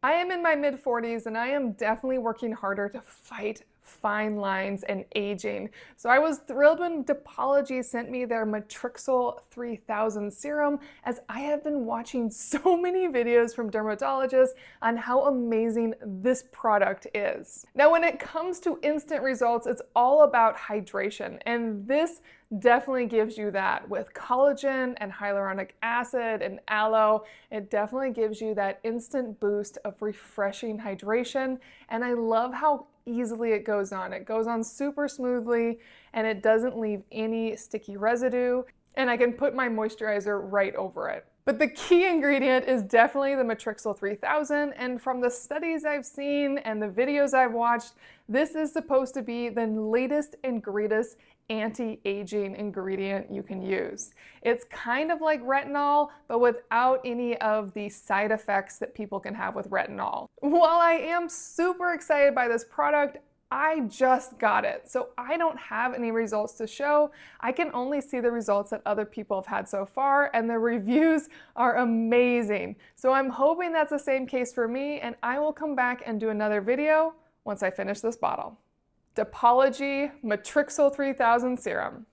I am in my mid-40s and I am definitely working harder to fight fine lines and aging. So I was thrilled when Depology sent me their MATRIXYL 3000 serum, as I have been watching so many videos from dermatologists on how amazing this product is. Now, when it comes to instant results, it's all about hydration, and this definitely gives you that with collagen and hyaluronic acid and aloe. It definitely gives you that instant boost of refreshing hydration, and I love how easily it goes on. It goes on super smoothly and it doesn't leave any sticky residue, and I can put my moisturizer right over it. But the key ingredient is definitely the MATRIXYL 3000, and from the studies I've seen and the videos I've watched, this is supposed to be the latest and greatest anti-aging ingredient you can use. It's kind of like retinol, but without any of the side effects that people can have with retinol. While I am super excited by this product, I just got it, so I don't have any results to show. I can only see the results that other people have had so far, and the reviews are amazing. So I'm hoping that's the same case for me, and I will come back and do another video once I finish this bottle. Depology MATRIXYL 3000 Serum.